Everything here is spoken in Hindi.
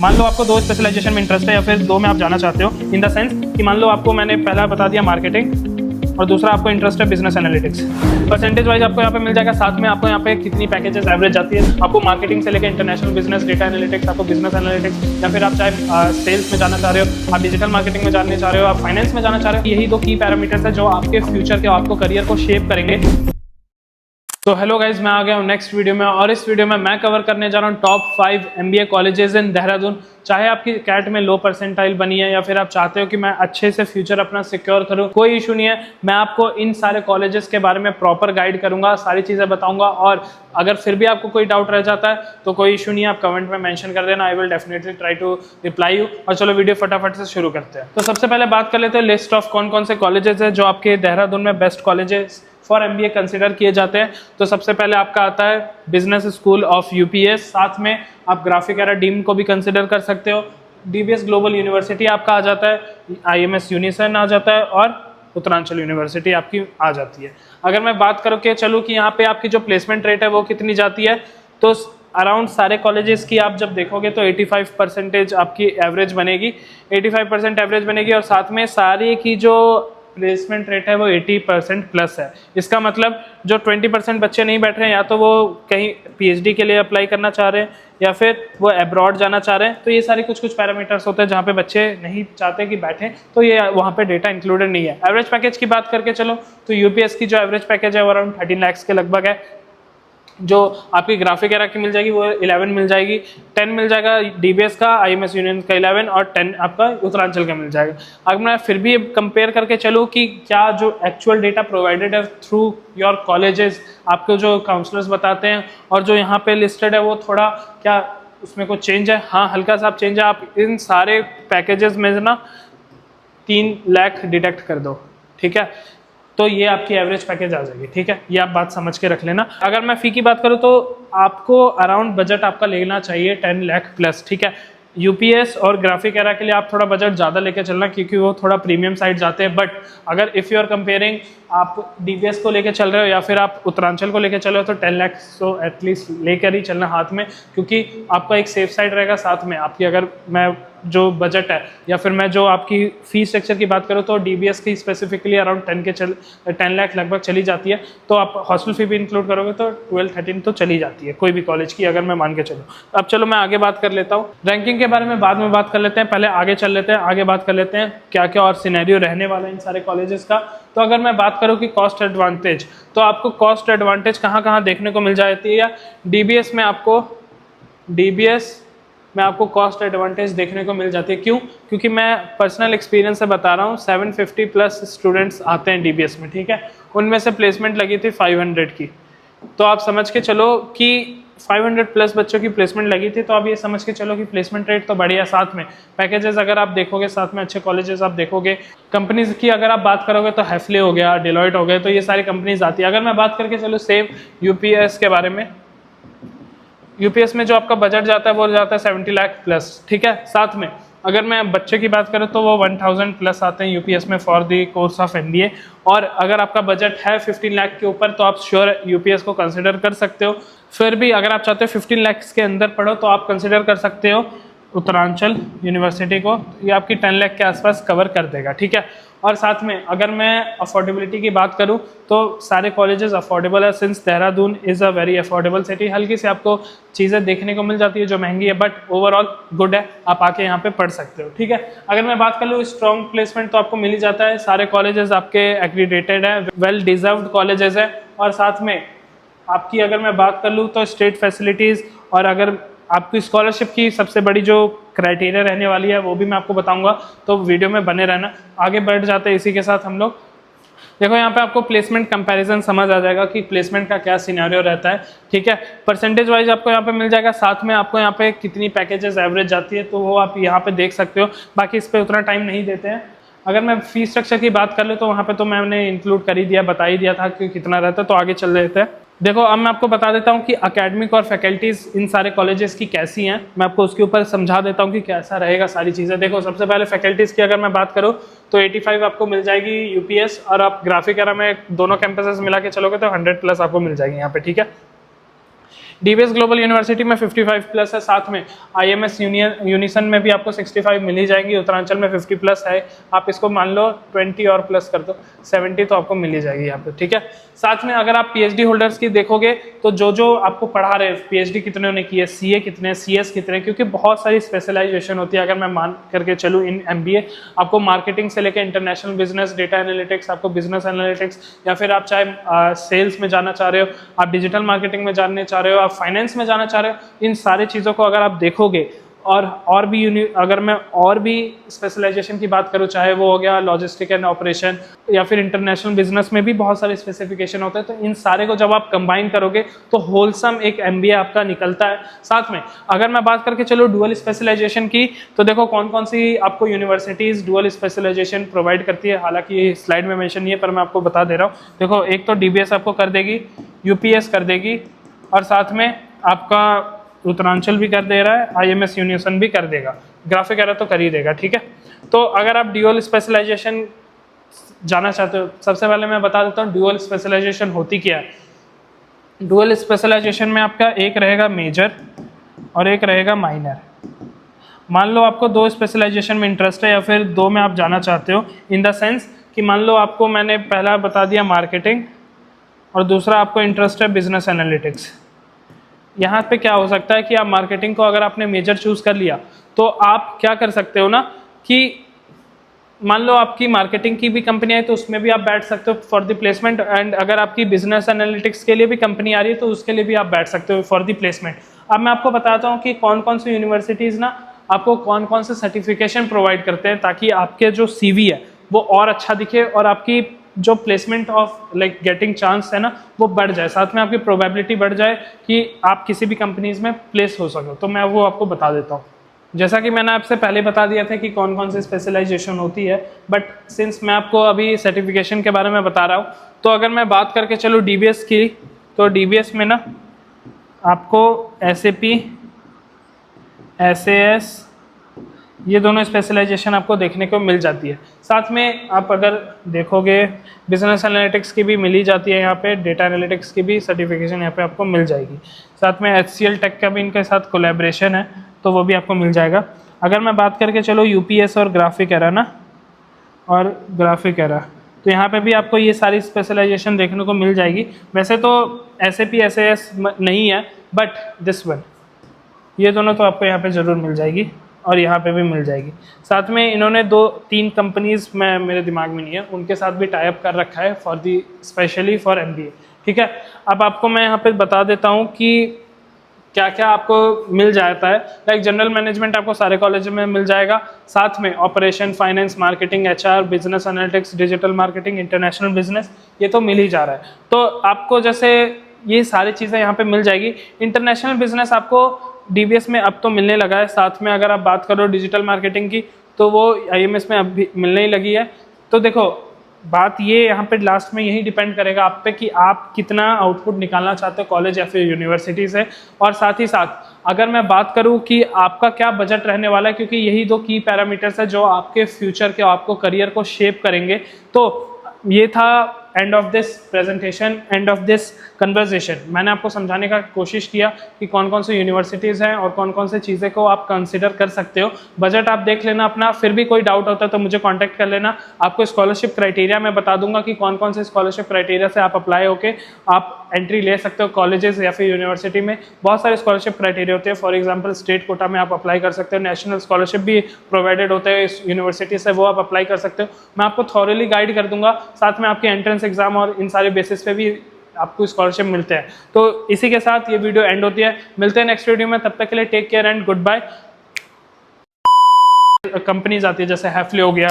मान लो आपको 2 स्पेशलाइजेशन में इंटरेस्ट है या फिर 2 में आप जाना चाहते हो, इन द सेंस कि मान लो आपको मैंने पहला बता दिया मार्केटिंग और दूसरा आपको इंटरेस्ट है बिजनेस एनालिटिक्स। परसेंटेज वाइज आपको यहाँ पे मिल जाएगा, साथ में आपको यहाँ पे कितनी पैकेजेस एवरेज जाती है, आपको मार्केटिंग से लेकर इंटरनेशनल बिजनेस, डेटा एनालिटिक्स, आपको बिजनेस एनालिटिक्स, या फिर आप चाहे सेल्स में जाना चाह रहे हो, आप डिजिटल मार्केटिंग में जाने चाह रहे हो, आप फाइनेंस में जाना चाह रहे हो, यही 2 की पैरामीटर्स है जो आपके फ्यूचर के आपको करियर को शेप करेंगे। तो हेलो गाइज, मैं आ गया हूँ नेक्स्ट वीडियो में, और इस वीडियो में मैं कवर करने जा रहा हूँ top 5 MBA colleges in Dehradun. चाहे आपकी कैट में लो परसेंटाइल बनी है या फिर आप चाहते हो कि मैं अच्छे से फ्यूचर अपना सिक्योर करूँ, कोई इशू नहीं है। मैं आपको इन सारे कॉलेजेस के बारे में प्रॉपर गाइड करूंगा, सारी चीज़ें बताऊंगा, और अगर फिर भी आपको कोई डाउट रह जाता है तो कोई इशू नहीं है, आप कमेंट में मेंशन कर देना, I will definitely try to reply you. और चलो वीडियो फटाफट से शुरू करते हैं। तो सबसे पहले बात कर लेते हैं लिस्ट ऑफ कौन कौन से कॉलेजेस है जो आपके देहरादून में best colleges for MBA consider किए जाते हैं। तो सबसे पहले आपका आता है बिजनेस स्कूल ऑफ UPS, साथ में आप ग्राफिक एरा डीम को भी कंसिडर कर सकते हो। DBS ग्लोबल यूनिवर्सिटी आपका आ जाता है, IMS यूनिसन आ जाता है, और उत्तरांचल यूनिवर्सिटी आपकी आ जाती है। अगर मैं बात करूँ कि चलो कि यहाँ पे आपकी जो प्लेसमेंट रेट है वो कितनी जाती है, तो अराउंड सारे कॉलेजेस की आप जब देखोगे तो 85% आपकी एवरेज बनेगी, 85% एवरेज बनेगी, और साथ में सारी की जो प्लेसमेंट रेट है वो 80% प्लस है। इसका मतलब जो 20% बच्चे नहीं बैठ रहे हैं, या तो वो कहीं PhD के लिए अप्लाई करना चाह रहे हैं या फिर वो अब्रॉड जाना चाह रहे हैं, तो ये सारे कुछ पैरामीटर्स होते हैं जहाँ पे बच्चे नहीं चाहते कि बैठें, तो ये वहाँ पे डेटा इंक्लूडेड नहीं है। एवरेज पैकेज की बात करके चलो तो UPS की जो एवरेज पैकेज है वो अराउंड 13 लाख के लगभग है। जो आपकी ग्राफिक एरा की मिल जाएगी वो 11 मिल जाएगी, 10 मिल जाएगा DBS का, IMS यूनियन का 11, और 10 आपका उत्तरांचल का मिल जाएगा। अगर मैं फिर भी कंपेयर करके चलूँ कि क्या जो एक्चुअल डेटा प्रोवाइडेड है थ्रू योर कॉलेजेस, आपको जो काउंसलर्स बताते हैं और जो यहाँ पे लिस्टेड है, वो थोड़ा क्या उसमें कुछ चेंज है? हाँ, हल्का सा आप चेंज है। आप इन सारे पैकेजेस में ना 3 लाख डिडक्ट कर दो, ठीक है, तो ये आपकी एवरेज पैकेज आ जाएगी, ठीक है। ये आप बात समझ के रख लेना। अगर मैं फी की बात करूँ तो आपको अराउंड बजट आपका लेना चाहिए 10 लाख प्लस, ठीक है। UPS और ग्राफिक एरा के लिए आप थोड़ा बजट ज़्यादा लेके चलना, क्योंकि वो थोड़ा प्रीमियम साइड जाते हैं। बट अगर इफ़ यू आर कंपेयरिंग, आप DBS को लेके चल रहे हो या फिर आप उत्तरांचल को लेके चल रहे हो, तो 10 लाख तो एटलीस्ट लेकर ही चलना हाथ में, क्योंकि आपका एक सेफ साइड रहेगा। साथ में आपकी, अगर मैं जो बजट है या फिर मैं जो आपकी फी स्ट्रक्चर की बात करूँ, तो DBS की स्पेसिफिकली अराउंड 10 लाख लगभग चली जाती है। तो आप हॉस्टल फी भी इंक्लूड करोगे तो 12-13 तो चली जाती है कोई भी कॉलेज की, अगर मैं मान के चलूँ। अब चलो मैं आगे बात कर लेता हूँ। रैंकिंग के बारे में बाद में बात कर लेते हैं, पहले आगे चल लेते हैं, आगे बात कर लेते हैं क्या क्या और सिनेरियो रहने वाला है इन सारे कॉलेजेस का। तो अगर मैं बात करूँ कि कॉस्ट एडवांटेज, तो आपको कॉस्ट एडवांटेज कहाँ कहाँ देखने को मिल जाती है, या DBS में आपको कॉस्ट एडवांटेज देखने को मिल जाती है। क्यों? क्योंकि मैं पर्सनल एक्सपीरियंस से बता रहा हूँ, 750 प्लस स्टूडेंट्स आते हैं DBS में, ठीक है। उनमें से प्लेसमेंट लगी थी 500 की, तो आप समझ के चलो कि 500 प्लस बच्चों की प्लेसमेंट लगी थी, तो आप ये समझ के चलो कि प्लेसमेंट रेट तो बढ़िया। साथ में पैकेजेस अगर आप देखोगे, साथ में अच्छे कॉलेजेस आप देखोगे, कंपनीज की अगर आप बात करोगे तो हैफले हो गया, डेलॉयट हो गए, तो ये सारी कंपनीज आती है। अगर मैं बात करके चलो सेम UPS के बारे में, UPS में जो आपका बजट जाता है वो जाता है 70 लाख प्लस, ठीक है। साथ में अगर मैं बच्चे की बात करूँ तो वो 1000 प्लस आते हैं UPS में for the course of MBA। और अगर आपका बजट है 15 लाख के ऊपर, तो आप श्योर UPS को कंसिडर कर सकते हो। फिर भी अगर आप चाहते हो 15 लाख के अंदर पढ़ो, तो आप कंसिडर कर सकते हो उत्तरांचल यूनिवर्सिटी को, ये आपकी 10 लाख के आसपास कवर कर देगा, ठीक है। और साथ में अगर मैं अफोर्डेबिलिटी की बात करूं तो सारे कॉलेजेस अफोर्डेबल है, since Dehradun is a very affordable city. हल्की से आपको चीज़ें देखने को मिल जाती है जो महंगी है, बट ओवरऑल गुड है, आप आके यहाँ पे पढ़ सकते हो, ठीक है। अगर मैं बात कर लूँ स्ट्रॉन्ग प्लेसमेंट, तो आपको मिल ही जाता है, सारे कॉलेजेस आपके एक्रीडेटेड है, वेल डिजर्व्ड कॉलेजेस है। और साथ में आपकी अगर मैं बात कर लूँ तो स्टेट फैसिलिटीज़, और अगर आपकी स्कॉलरशिप की सबसे बड़ी जो क्राइटेरिया रहने वाली है वो भी मैं आपको बताऊंगा, तो वीडियो में बने रहना। आगे बढ़ जाते हैं इसी के साथ हम लोग। देखो यहाँ पे आपको प्लेसमेंट कंपैरिजन समझ आ जाएगा कि प्लेसमेंट का क्या सिनेरियो रहता है, ठीक है। परसेंटेज वाइज आपको यहाँ पे मिल जाएगा, साथ में आपको यहाँ पे कितनी पैकेजेस एवरेज जाती है, तो वो आप यहाँ पे देख सकते हो। बाकी इस पर उतना टाइम नहीं देते हैं। अगर मैं फी स्ट्रक्चर की बात कर लूँ तो वहाँ पे तो मैंने इंक्लूड कर ही दिया, बता ही दिया था कि कितना रहता है, तो आगे चल देते हैं। देखो अब मैं आपको बता देता हूँ कि एकेडमिक और फैकल्टीज़ इन सारे कॉलेजेस की कैसी हैं, मैं आपको उसके ऊपर समझा देता हूँ कि कैसा रहेगा सारी चीज़ें। देखो सबसे पहले फैकल्टीज़ की अगर मैं बात करूँ तो 85 आपको मिल जाएगी UPS, और आप ग्राफिक एरा में दोनों कैंपसेस मिला के चलोगे तो 100 प्लस आपको मिल जाएगी यहाँ पे, ठीक है। डीबीएस ग्लोबल यूनिवर्सिटी में 55 प्लस है, साथ में आईएमएस यूनिसन में भी आपको 65 मिल ही जाएगी, उत्तरांचल में 50 प्लस है, आप इसको मान लो 20 और प्लस कर दो 70 तो आपको मिल ही जाएगी यहाँ पे, ठीक है। साथ में अगर आप पीएचडी होल्डर्स की देखोगे तो जो आपको पढ़ा रहे पीएचडी कितने ने की है, सीए कितने, सीएस कितने, क्योंकि बहुत सारी स्पेशलाइजेशन होती है। अगर मैं मान करके चलूँ इन एमबीए, आपको मार्केटिंग से लेकर इंटरनेशनल बिजनेस, डेटा एनालिटिक्स, आपको बिजनेस एनालिटिक्स, या फिर आप चाहे सेल्स में जाना चाह रहे हो, आप डिजिटल मार्केटिंग में जानने चाह रहे हो, आप फाइनेंस में जाना चाह रहे हो, इन सारी चीज़ों को अगर आप देखोगे और भी अगर मैं और भी स्पेशलाइजेशन की बात करूँ, चाहे वो हो गया लॉजिस्टिक एंड ऑपरेशन या फिर इंटरनेशनल बिजनेस में भी बहुत सारे स्पेसिफिकेशन होते हैं, तो इन सारे को जब आप कंबाइन करोगे तो होलसम एक एमबीए आपका निकलता है। साथ में अगर मैं बात करके चलो डुअल स्पेशलाइजेशन की, तो देखो कौन कौन सी आपको यूनिवर्सिटीज़ डुअल स्पेशलाइजेशन प्रोवाइड करती है, हालांकि स्लाइड में मेंशन नहीं है पर मैं आपको बता दे रहा हूँ। देखो एक तो डीबीएस आपको कर देगी, यूपीएस कर देगी, और साथ में आपका उत्तरांचल भी कर दे रहा है, आईएमएस यूनिसन भी कर देगा, ग्राफिक एरा तो कर ही देगा, ठीक है। तो अगर आप ड्यूअल स्पेशलाइजेशन जाना चाहते हो, सबसे पहले मैं बता देता हूँ ड्यूअल स्पेशलाइजेशन होती क्या है। ड्यूअल स्पेशलाइजेशन में आपका एक रहेगा मेजर और एक रहेगा माइनर। मान लो आपको दो स्पेशलाइजेशन में इंटरेस्ट है या फिर दो में आप जाना चाहते हो, इन द सेंस कि मान लो आपको मैंने पहला बता दिया मार्केटिंग और दूसरा आपको इंटरेस्ट है बिजनेस एनालिटिक्स। यहाँ पे क्या हो सकता है कि आप मार्केटिंग को अगर आपने मेजर चूज कर लिया तो आप क्या कर सकते हो ना कि मान लो आपकी मार्केटिंग की भी कंपनी है तो उसमें भी आप बैठ सकते हो फॉर द प्लेसमेंट, एंड अगर आपकी बिजनेस एनालिटिक्स के लिए भी कंपनी आ रही है तो उसके लिए भी आप बैठ सकते हो फॉर द प्लेसमेंट। अब मैं आपको बताता हूँ कि कौन कौन सी यूनिवर्सिटीज़ ना आपको कौन कौन से सर्टिफिकेशन प्रोवाइड करते हैं ताकि आपके जो सीवी है वो और अच्छा दिखे और आपकी जो placement of like getting chance है ना वो बढ़ जाए, साथ में आपकी प्रोबेबिलिटी बढ़ जाए कि आप किसी भी कंपनीज में प्लेस हो सको। तो मैं वो आपको बता देता हूँ। जैसा कि मैंने आपसे पहले बता दिया था कि कौन कौन सी स्पेशलाइजेशन होती है, बट सिंस मैं आपको अभी सर्टिफिकेशन के बारे में बता रहा हूँ, तो अगर मैं बात करके चलूँ डीबीएस की, तो डीबीएस में ना आपको एसएपी, एसएएस, ये दोनों स्पेशलाइजेशन आपको देखने को मिल जाती है। साथ में आप अगर देखोगे बिजनेस एनालिटिक्स की भी मिली जाती है, यहाँ पे डेटा एनालिटिक्स की भी सर्टिफिकेशन यहाँ पे आपको मिल जाएगी। साथ में HCL टेक का भी इनके साथ कोलैबोरेशन है तो वो भी आपको मिल जाएगा। अगर मैं बात करके चलो यूपीएस और ग्राफिक एरा ना, और ग्राफिक एरा, तो यहाँ पे भी आपको ये सारी स्पेशलाइजेशन देखने को मिल जाएगी। वैसे तो SAP SAS नहीं है, बट दिस वन, ये दोनों तो आपको यहाँ पे ज़रूर मिल जाएगी और यहाँ पे भी मिल जाएगी। साथ में इन्होंने 2-3 कंपनीज में मेरे दिमाग में नहीं है, उनके साथ भी टाई अप कर रखा है for the specially for MBA, ठीक है। अब आपको मैं यहाँ पे बता देता हूँ कि क्या क्या आपको मिल जाता है। लाइक जनरल मैनेजमेंट आपको सारे कॉलेज में मिल जाएगा, साथ में operation, finance, marketing, HR, business analytics, digital marketing, international business, ये तो मिल ही जा रहा है। तो आपको जैसे ये सारी चीज़ें यहाँ पे मिल जाएगी। इंटरनेशनल बिजनेस आपको डीबीएस में अब तो मिलने लगा है, साथ में अगर आप बात करो डिजिटल मार्केटिंग की तो वो आईएमएस में अब भी मिलने ही लगी है। तो देखो बात ये यहाँ पे लास्ट में यही डिपेंड करेगा आप पे कि आप कितना आउटपुट निकालना चाहते हो कॉलेज या फिर यूनिवर्सिटी से। और साथ ही साथ अगर मैं बात करूँ कि आपका क्या बजट रहने वाला है, क्योंकि यही 2 की पैरामीटर्स है जो आपके फ्यूचर के, आपको करियर को शेप करेंगे। तो ये था end of this presentation, end of this conversation. मैंने आपको समझाने का कोशिश किया कि कौन कौन सी यूनिवर्सिटीज़ हैं और कौन कौन सी चीज़ें को आप कंसिडर कर सकते हो। बजट आप देख लेना अपना, फिर भी कोई डाउट होता है तो मुझे कांटेक्ट कर लेना। आपको स्कॉलरशिप क्राइटेरिया मैं बता दूंगा कि कौन कौन से स्कॉलरशिप क्राइटेरिया से आप अप्लाई होके आप एंट्री ले सकते हो कॉलेजेस या फिर यूनिवर्सिटी में। बहुत सारे स्कॉलरशिप क्राइटेरिया होते हैं। फॉर एग्जाम्पल स्टेट कोटा में आप अप्लाई कर सकते हो, नेशनल स्कॉलरशिप भी प्रोवाइडेड होते हैं इस यूनिवर्सिटी से, वो आप अप्लाई कर सकते हो। मैं आपको थॉरली गाइड कर दूंगा, साथ में आपके एंट्रेंस एग्जाम और इन सारे बेसिस पे भी आपको स्कॉलरशिप मिलते हैं। तो इसी के साथ ये वीडियो एंड होती है। मिलते हैं नेक्स्ट वीडियो में, तब तक के लिए take care and good bye. Companies आती है जैसे हैफले हो गया,